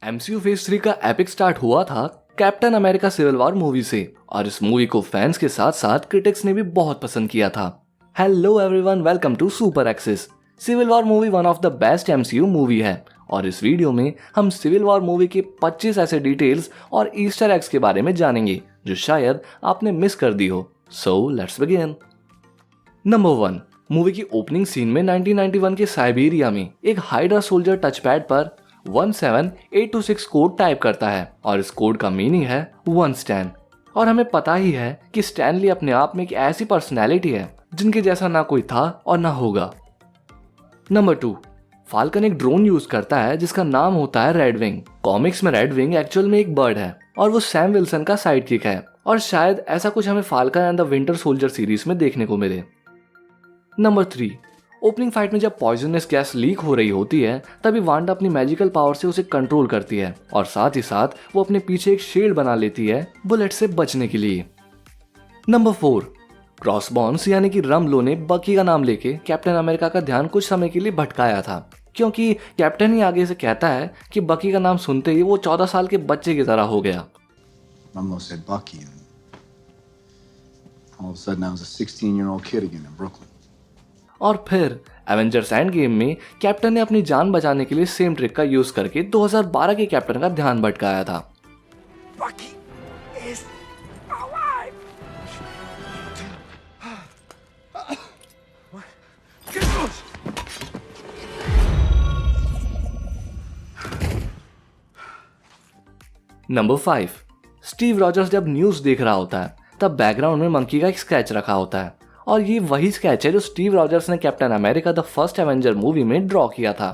MCU phase 3 का epic start हुआ था Captain America Civil War movie से और इस मूवी को फैंस के साथ साथ क्रिटिक्स ने भी बहुत पसंद किया था। Hello everyone, welcome to Super Axis. Civil War movie one of the best MCU movie है और इस वीडियो में हम सिविल वॉर मूवी के 25 ऐसे डिटेल्स और ईस्टर एग्स के बारे में जानेंगे जो शायद आपने मिस कर दी हो। So let's begin. Number 1, movie की ओपनिंग सीन में 1991 के साइबेरिया में एक हाइड्रा सोल्जर टच पैड पर 17826 कोड टाइप करता है और इस कोड का मीनिंग है वन स्टैन। और हमें पता ही है कि स्टैनली अपने आप में एक ऐसी पर्सनैलिटी है जिनके जैसा ना कोई था और ना होगा। नंबर 2, फाल्कन एक ड्रोन यूज करता है जिसका नाम होता है रेडविंग। कॉमिक्स में रेडविंग एक्चुअल में एक बर्ड है और वो सैम विल्सन का साइड किक है और शायद ऐसा कुछ हमें falcon and the winter soldier series में देखने को मिले। नंबर 3, ओपनिंग फाइट में जब पॉइजनस गैस लीक हो रही होती है तभी वांडा अपनी मैजिकल पावर से उसे कंट्रोल करती है और साथ ही साथ वो अपने पीछे एक शील्ड बना लेती है बुलेट से बचने के लिए। नंबर 4, क्रॉसबॉन्स यानी कि रमलो ने बकी का नाम लेके कैप्टन अमेरिका का ध्यान कुछ समय के लिए भटकाया था क्योंकि कैप्टन ही आगे से कहता है कि बकी का नाम सुनते ही वो 14 साल के बच्चे की तरह हो गया। Rumlow said Bucky, and all of a sudden I was a 16-year-old kid again in Brooklyn. और फिर एवेंजर्स एंड गेम में कैप्टन ने अपनी जान बचाने के लिए सेम ट्रिक का यूज करके 2012 के कैप्टन का ध्यान भटकाया था। Bucky is alive! Number 5, Steve Rogers जब न्यूज देख रहा होता है तब बैकग्राउंड में मंकी का एक स्केच रखा होता है और ये वही स्केच है जो स्टीव रॉजर्स ने captain America the first Avenger movie में ड्रॉ किया था।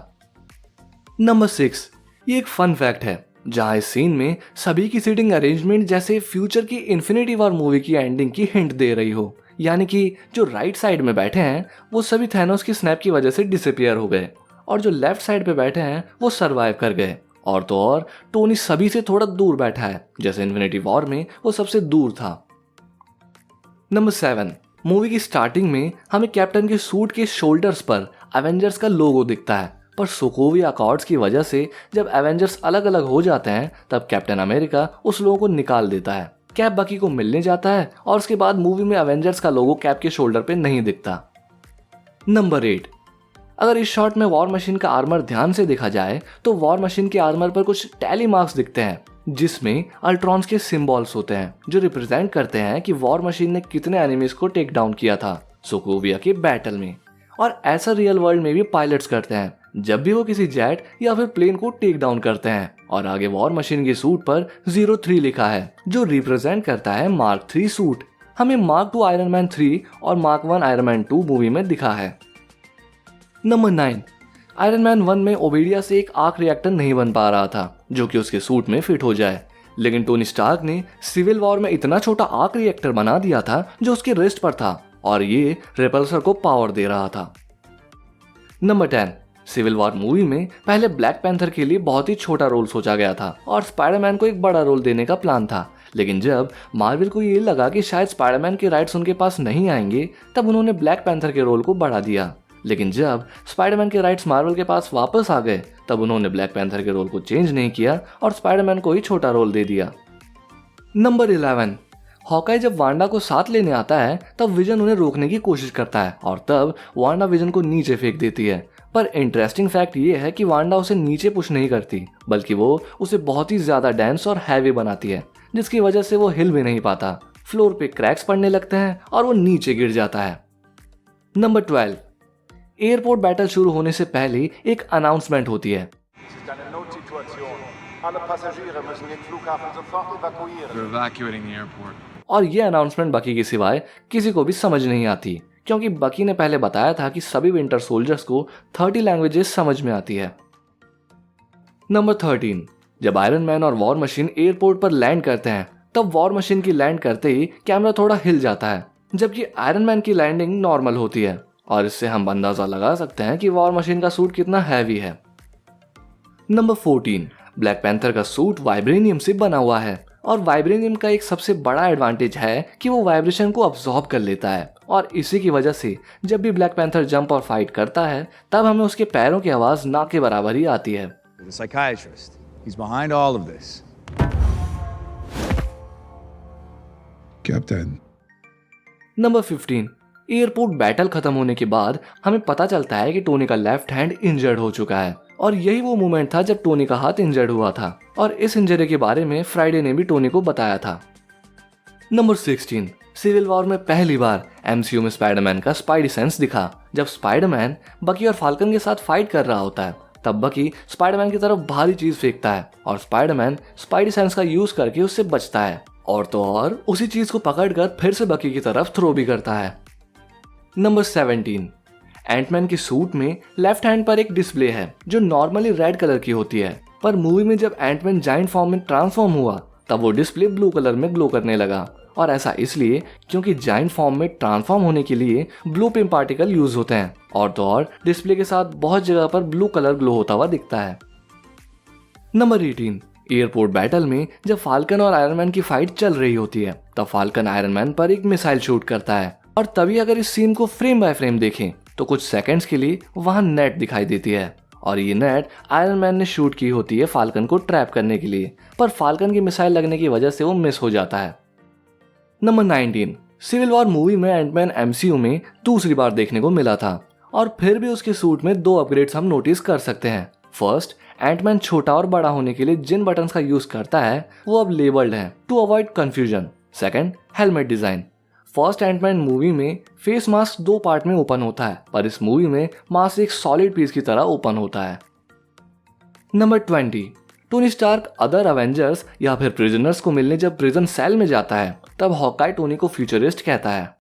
नंबर 6, ये एक फन फैक्ट है जहां इस सीन में सभी की सीटिंग अरेंजमेंट जैसे फ्यूचर की इन्फिनिटी वॉर मूवी की एंडिंग की हिंट दे रही हो, यानी कि जो राइट साइड में बैठे हैं वो सभी थैनोस की स्नैप की वजह से डिसअपियर हो गए और जो लेफ्ट साइड पे बैठे हैं वो सरवाइव कर गए। और तो और टोनी सभी से थोड़ा दूर बैठा है जैसे इन्फिनिटी वॉर में वो सबसे दूर था। नंबर 7, मूवी की स्टार्टिंग में हमें कैप्टन के सूट के शोल्डर्स पर एवेंजर्स का लोगो दिखता है, पर सोकोविया अकॉर्ड्स की वजह से जब एवेंजर्स अलग अलग हो जाते हैं तब कैप्टन अमेरिका उस लोगो को निकाल देता है। कैप बकी को मिलने जाता है और उसके बाद मूवी में एवेंजर्स का लोगो कैप के शोल्डर पे नहीं दिखता। नंबर 8, अगर इस शॉट में वॉर मशीन का आर्मर ध्यान से देखा जाए तो वॉर मशीन के आर्मर पर कुछ टैली मार्क्स दिखते हैं जिसमें अल्ट्रॉन्स के सिंबल्स होते हैं जो रिप्रेजेंट करते हैं कि वॉर मशीन ने कितने एनिमीज को टेक डाउन किया था सोकोविया के बैटल में। और ऐसा रियल वर्ल्ड में भी पायलट्स करते हैं जब भी वो किसी जेट या फिर प्लेन को टेक डाउन करते हैं। और आगे वॉर मशीन के सूट पर 03 लिखा है जो रिप्रेजेंट करता है मार्क 3 सूट। हमें मार्क 2 आयरन मैन 3 और मार्क 1 आयरन मैन 2 मूवी में दिखा है। नंबर 9, आयरन मैन 1 में ओबेडिया से एक आर्क रिएक्टर नहीं बन पा रहा था जो कि उसके सूट में फिट हो जाए, लेकिन टोनी स्टार्क ने सिविल वॉर में इतना छोटा आर्क रिएक्टर बना दिया था जो उसके रिस्ट पर था और ये रिपल्सर को पावर दे रहा था। नंबर 10, सिविल वॉर मूवी में पहले ब्लैक पैंथर के लिए बहुत ही छोटा रोल सोचा गया था और स्पाइडरमैन को एक बड़ा रोल देने का प्लान था, लेकिन जब मार्वल को ये लगा कि शायद स्पाइडरमैन के राइट्स उनके पास नहीं आएंगे तब उन्होंने ब्लैक पैंथर के रोल को बढ़ा दिया। लेकिन जब स्पाइडरमैन के राइट्स मार्वल के पास वापस आ गए तब उन्होंने ब्लैक पैंथर के रोल को चेंज नहीं किया और स्पाइडरमैन को ही छोटा रोल दे दिया। नंबर 11, हॉकाई जब वांडा को साथ लेने आता है तब विजन उन्हें रोकने की कोशिश करता है और तब वांडा विजन को नीचे फेंक देती है, पर इंटरेस्टिंग फैक्ट ये है कि वांडा उसे नीचे पुश नहीं करती बल्कि वो उसे बहुत ही ज्यादा डेंस और हैवी बनाती है जिसकी वजह से वो हिल भी नहीं पाता। फ्लोर पे क्रैक्स पड़ने लगते हैं और वो नीचे गिर जाता है। नंबर 12, एयरपोर्ट बैटल शुरू होने से पहले एक अनाउंसमेंट होती है। और ये अनाउंसमेंट बकी के सिवाय किसी को भी समझ नहीं आती क्योंकि बकी ने पहले बताया था कि सभी विंटर सोल्जर्स को 30 लैंग्वेजेस समझ में आती है। नंबर 13, जब आयरन मैन और वॉर मशीन एयरपोर्ट पर लैंड करते हैं तब वॉर मशीन की लैंड करते ही कैमरा थोड़ा हिल जाता है जबकि आयरन मैन की लैंडिंग नॉर्मल होती है और इससे हम अंदाजा लगा सकते हैं कि वॉर मशीन का सूट कितना हैवी है। नंबर 14, ब्लैक पैंथर का सूट वाइब्रेनियम से बना हुआ है और वाइब्रेनियम का एक सबसे बड़ा एडवांटेज है कि वो वाइब्रेशन को अब्सॉर्ब कर लेता है और इसी की वजह से जब भी ब्लैक पैंथर जंप और फाइट करता है तब हमें उसके पैरों की आवाज ना के बराबर ही आती है। The psychiatrist. He's behind all of this. Captain. Number 15, airport battle खत्म होने के बाद हमें पता चलता है कि टोनी का लेफ्ट हैंड इंजर्ड हो चुका है और यही वो मोमेंट था जब टोनी का हाथ इंजर्ड हुआ था और इस इंजरी के बारे में फ्राइडे ने भी टोनी को बताया था। नंबर 16, सिविल वॉर में पहली बार एमसीयू में स्पाइडरमैन का स्पाइडी सेंस दिखा। जब स्पाइडरमैन बकी और फाल्कन के साथ फाइट कर रहा होता है तब बकी स्पाइडरमैन की तरफ भारी चीज फेंकता है और स्पाइडरमैन स्पाइडी सेंस का यूज करके उससे बचता है और तो और उसी चीज को पकड़कर फिर से बकी की तरफ थ्रो भी करता है। नंबर 17, एंटमैन की सूट में लेफ्ट हैंड पर एक डिस्प्ले है जो नॉर्मली रेड कलर की होती है, पर मूवी में जब एंटमैन जायंट फॉर्म में ट्रांसफॉर्म हुआ तब वो डिस्प्ले ब्लू कलर में ग्लो करने लगा और ऐसा इसलिए क्योंकि जायंट फॉर्म में ट्रांसफॉर्म होने के लिए ब्लू पिम पार्टिकल यूज होते हैं और तो और डिस्प्ले के साथ बहुत जगह पर ब्लू कलर ग्लो होता हुआ दिखता है। नंबर 18, एयरपोर्ट बैटल में जब फाल्कन और आयरन मैन की फाइट चल रही होती है तब फाल्कन आयरन मैन पर एक मिसाइल शूट करता है और तभी अगर इस सीन को फ्रेम बाय फ्रेम देखें तो कुछ सेकंड्स के लिए वहां नेट दिखाई देती है और ये नेट आयरन मैन ने शूट की होती है फाल्कन को ट्रैप करने के लिए, पर फाल्कन की मिसाइल लगने की वजह से वो मिस हो जाता है। नंबर 19, सिविल वॉर मूवी में एंटमैन एमसीयू में दूसरी बार देखने को मिला था और फिर भी उसके सूट में 2 अपग्रेड्स हम नोटिस कर सकते हैं। फर्स्ट, एंटमैन छोटा और बड़ा होने के लिए जिन बटन्स का यूज करता है वो अब लेबल्ड हैं to avoid confusion. Second, helmet design. First Antman movie में फेस मास्क 2 पार्ट में ओपन होता है, पर इस मूवी में मास्क एक सॉलिड पीस की तरह ओपन होता है। Number 20, Tony Stark other Avengers या फिर प्रिजनर्स को मिलने जब प्रिजन सेल में जाता है तब हॉकाई टोनी को फ्यूचरिस्ट कहता है।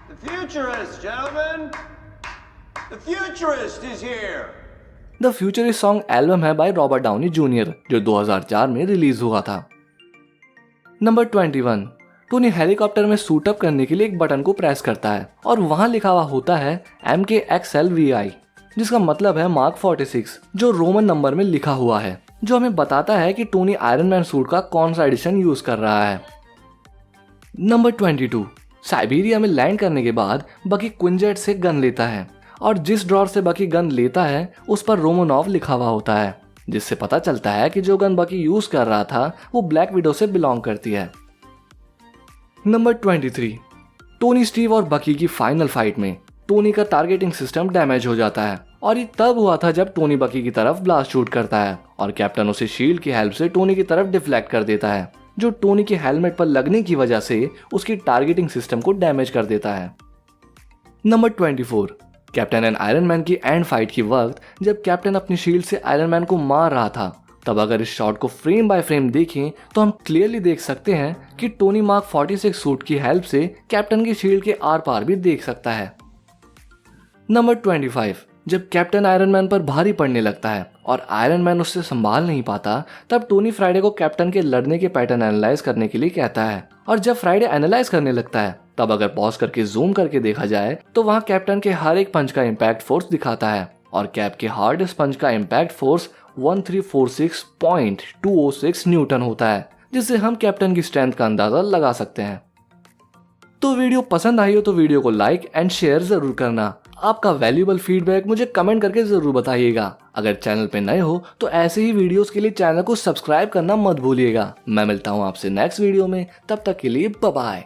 The futurist, gentlemen! The futurist is here! The futurist song album है बाय रॉबर्ट डाउनी जूनियर जो 2004 में रिलीज हुआ था। नंबर 21, टोनी हेलीकॉप्टर में सूट अप करने के लिए एक बटन को प्रेस करता है और वहां लिखा हुआ होता है MKXLVI, जिसका मतलब है मार्क 46 जो रोमन नंबर में लिखा हुआ है, जो हमें बताता है कि टोनी आयरन मैन सूट का कौन सा एडिशन यूज कर रहा है। नंबर 22, साइबेरिया में लैंड करने के बाद बकी क्विंजेट से गन लेता है और जिस ड्रॉर से बकी गन लेता है उस पर रोमनॉव लिखा हुआ होता है, जिससे पता चलता है कि जो गन बकी यूज कर रहा था वो ब्लैक विडो से बिलोंग करती है। नंबर 23, टोनी, स्टीव और बकी की फाइनल फाइट में टोनी का टारगेटिंग सिस्टम डैमेज हो जाता है और ये तब हुआ था जब टोनी बकी की तरफ ब्लास्ट शूट करता है और कैप्टन उसे शील्ड की हेल्प से टोनी की तरफ डिफ्लेक्ट कर देता है, जो टोनी के हेलमेट पर लगने की वजह से उसकी टारगेटिंग सिस्टम को डैमेज कर देता है। Number 24, captain and iron man की एंड फाइट की वक्त जब कैप्टन अपनी शील्ड से आयरन मैन को मार रहा था तब अगर इस शॉट को फ्रेम बाय फ्रेम देखें तो हम क्लियरली देख सकते हैं कि टोनी मार्क 46 सूट की हेल्प से कैप्टन की शील्ड के आर पार भी देख सकता है। नंबर 25, जब कैप्टन आयरन मैन पर भारी पड़ने लगता है और आयरन मैन उससे संभाल नहीं पाता तब टोनी फ्राइडे को कैप्टन के लड़ने के पैटर्न एनालाइज करने के लिए कहता है और जब फ्राइडे एनालाइज करने लगता है तब अगर पॉज करके जूम करके देखा जाए तो वहां कैप्टन के हर एक पंच का इम्पैक्ट फोर्स दिखाता है और कैप के हार्डेस्ट पंच का इम्पैक्ट फोर्स 1346.206 न्यूटन होता है, जिससे हम कैप्टन की स्ट्रेंथ का अंदाजा लगा सकते हैं। तो वीडियो पसंद आई हो तो वीडियो को लाइक एंड शेयर जरूर करना। आपका वैल्यूएबल फीडबैक मुझे कमेंट करके जरूर बताइएगा। अगर चैनल पे नए हो तो ऐसे ही वीडियोस के लिए चैनल को सब्सक्राइब करना मत भूलिएगा। मैं मिलता हूँ आपसे नेक्स्ट वीडियो में, तब तक के लिए बाय बाय।